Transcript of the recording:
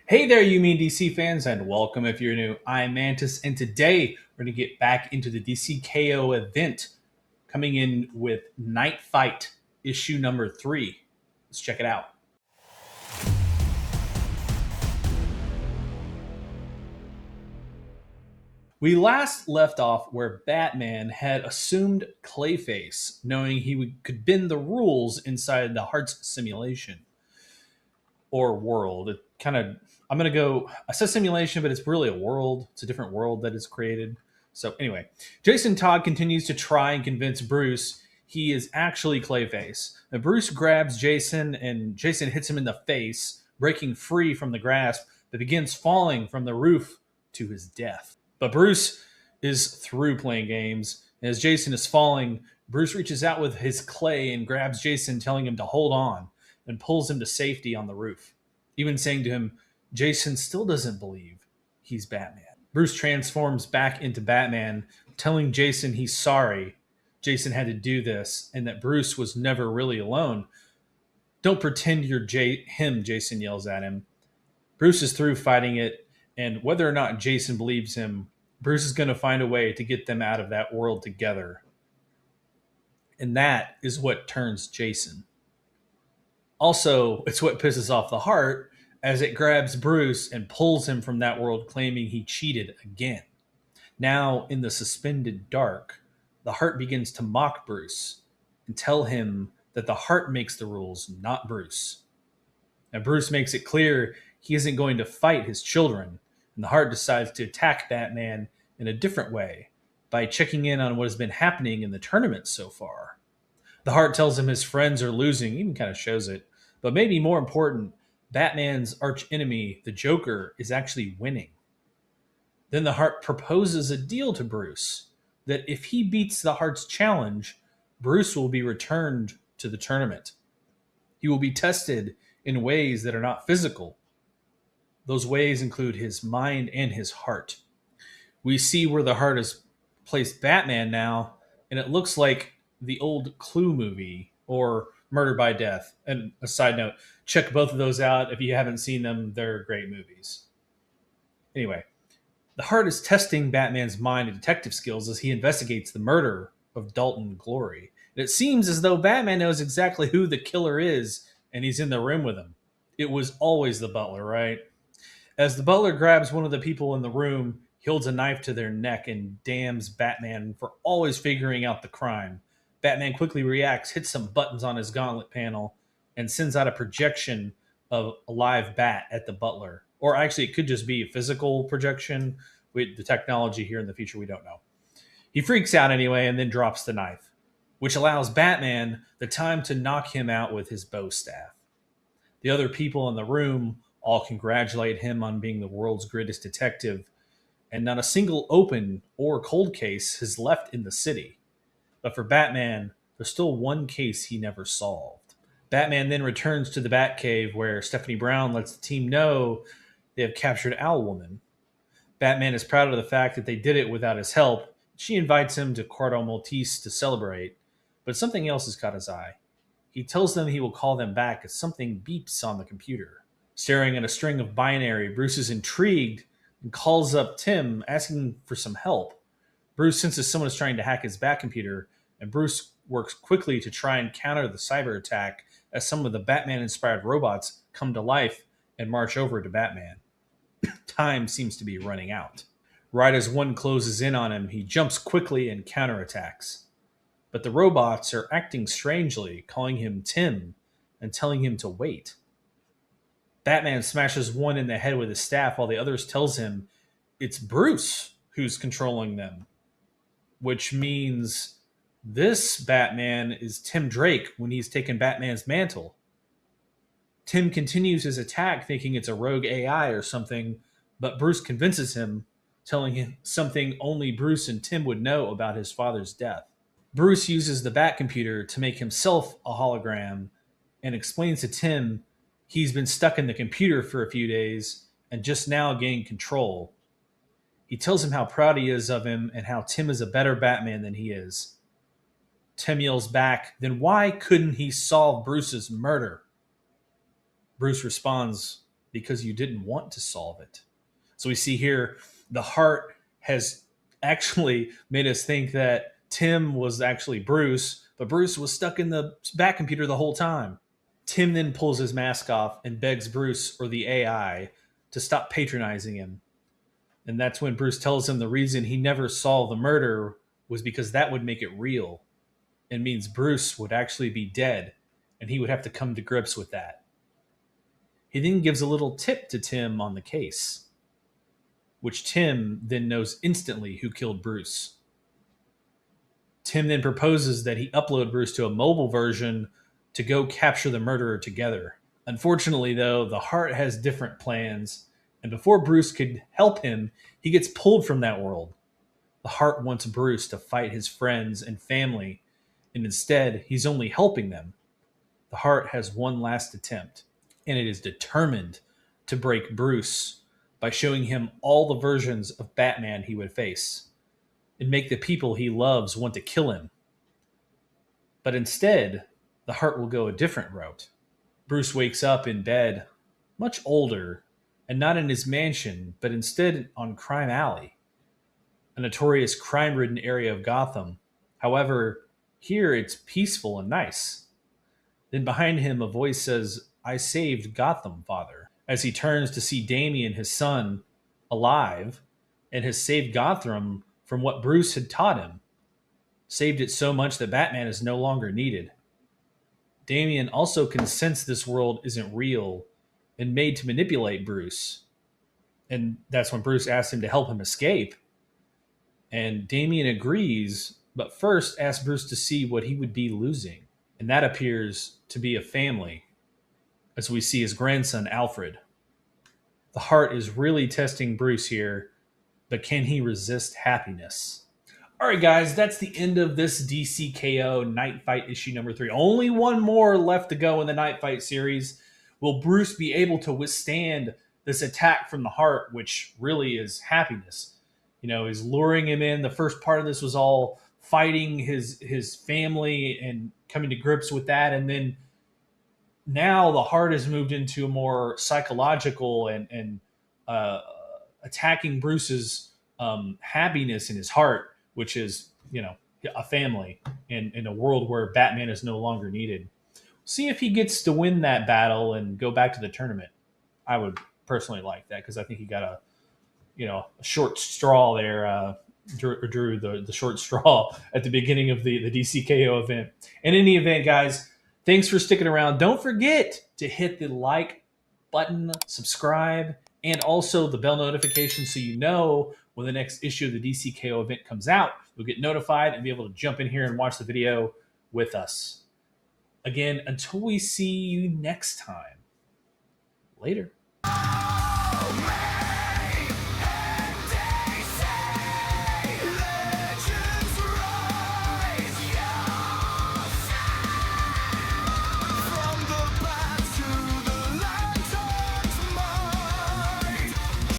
Hey there, you mean DC fans, and welcome if you're new. I'm Mantis, and today we're going to get back into the DC KO event, coming in with Knightfight issue number 3. Let's check it out. We last left off where Batman had assumed Clayface, knowing could bend the rules inside the Heart's simulation or world. It kind of, I'm going to go, I said simulation, but it's really a world. It's a different world that is created. So, anyway, Jason Todd continues to try and convince Bruce he is actually Clayface. Now, Bruce grabs Jason, and Jason hits him in the face, breaking free from the grasp that begins falling from the roof to his death. But Bruce is through playing games. And as Jason is falling, Bruce reaches out with his clay and grabs Jason, telling him to hold on, and pulls him to safety on the roof, even saying to him, Jason still doesn't believe he's Batman. Bruce transforms back into Batman, telling Jason he's sorry Jason had to do this and that Bruce was never really alone. Don't pretend you're him, Jason yells at him. Bruce is through fighting it, and whether or not Jason believes him, Bruce is going to find a way to get them out of that world together. And that is what turns Jason. Also, it's what pisses off the Heart as it grabs Bruce and pulls him from that world, claiming he cheated again. Now, in the suspended dark, the Heart begins to mock Bruce and tell him that the Heart makes the rules, not Bruce. Now, Bruce makes it clear he isn't going to fight his children, and the Heart decides to attack Batman in a different way by checking in on what has been happening in the tournament so far. The Heart tells him his friends are losing, even kind of shows it. But maybe more important, Batman's arch enemy, the Joker, is actually winning. Then the Heart proposes a deal to Bruce that if he beats the Heart's challenge, Bruce will be returned to the tournament. He will be tested in ways that are not physical. Those ways include his mind and his heart. We see where the Heart has placed Batman now, and it looks like the old Clue movie or Murder by Death. And a side note, check both of those out if you haven't seen them. They're great movies. Anyway, the Heart is testing Batman's mind and detective skills as he investigates the murder of Dalton Glory. And it seems as though Batman knows exactly who the killer is, and he's in the room with him. It was always the butler, right? As the butler grabs one of the people in the room, he holds a knife to their neck and damns Batman for always figuring out the crime. Batman quickly reacts, hits some buttons on his gauntlet panel, and sends out a projection of a live bat at the butler. Or actually, it could just be a physical projection. With the technology here in the future, we don't know. He freaks out anyway and then drops the knife, which allows Batman the time to knock him out with his bow staff. The other people in the room all congratulate him on being the world's greatest detective, and not a single open or cold case has left in the city. But for Batman, there's still one case he never solved. Batman then returns to the Batcave where Stephanie Brown lets the team know they have captured Owlwoman. Batman is proud of the fact that they did it without his help. She invites him to Quarto Maltese to celebrate, but something else has caught his eye. He tells them he will call them back as something beeps on the computer. Staring at a string of binary, Bruce is intrigued and calls up Tim, asking for some help. Bruce senses someone is trying to hack his Bat computer, and Bruce works quickly to try and counter the cyber attack as some of the Batman-inspired robots come to life and march over to Batman. Time seems to be running out. Right as one closes in on him, he jumps quickly and counterattacks. But the robots are acting strangely, calling him Tim and telling him to wait. Batman smashes one in the head with his staff while the others tells him it's Bruce who's controlling them, which means this Batman is Tim Drake when he's taken Batman's mantle. Tim continues his attack thinking it's a rogue AI or something, but Bruce convinces him, telling him something only Bruce and Tim would know about his father's death. Bruce uses the Bat computer to make himself a hologram and explains to Tim he's been stuck in the computer for a few days and just now gained control. He tells him how proud he is of him and how Tim is a better Batman than he is. Tim yells back, then why couldn't he solve Bruce's murder? Bruce responds, because you didn't want to solve it. So we see here the heart has actually made us think that Tim was actually Bruce, but Bruce was stuck in the back computer the whole time. Tim then pulls his mask off and begs Bruce, or the AI, to stop patronizing him. And that's when Bruce tells him the reason he never solved the murder was because that would make it real. It means Bruce would actually be dead, and he would have to come to grips with that. He then gives a little tip to Tim on the case, which Tim then knows instantly who killed Bruce. Tim then proposes that he upload Bruce to a mobile version to go capture the murderer together. Unfortunately, though, the heart has different plans, and before Bruce could help him, he gets pulled from that world. The heart wants Bruce to fight his friends and family, and instead, he's only helping them. The heart has one last attempt, and it is determined to break Bruce by showing him all the versions of Batman he would face and make the people he loves want to kill him. But instead, the heart will go a different route. Bruce wakes up in bed, much older, and not in his mansion, but instead on Crime Alley, a notorious crime-ridden area of Gotham. However, here it's peaceful and nice. Then behind him, a voice says, "I saved Gotham, Father," as he turns to see Damian, his son, alive, and has saved Gotham from what Bruce had taught him. Saved it so much that Batman is no longer needed. Damian also can sense this world isn't real and made to manipulate Bruce. And that's when Bruce asks him to help him escape. And Damian agrees, but first asks Bruce to see what he would be losing. And that appears to be a family, as we see his grandson, Alfred. The heart is really testing Bruce here, but can he resist happiness? All right, guys, that's the end of this DCKO Knightfight issue number 3. Only one more left to go in the Knightfight series. Will Bruce be able to withstand this attack from the heart, which really is happiness? You know, is luring him in. The first part of this was all fighting his family and coming to grips with that. And then now the heart has moved into a more psychological and attacking Bruce's happiness in his heart, which is, you know, a family in a world where Batman is no longer needed. See if he gets to win that battle and go back to the tournament. I would personally like that because I think he got a short straw there. Drew the short straw at the beginning of the DCKO event. In any event, guys, thanks for sticking around. Don't forget to hit the like button, subscribe, and also the bell notification so you know when the next issue of the DCKO event comes out. You'll get notified and be able to jump in here and watch the video with us. Again, until we see you next time, later.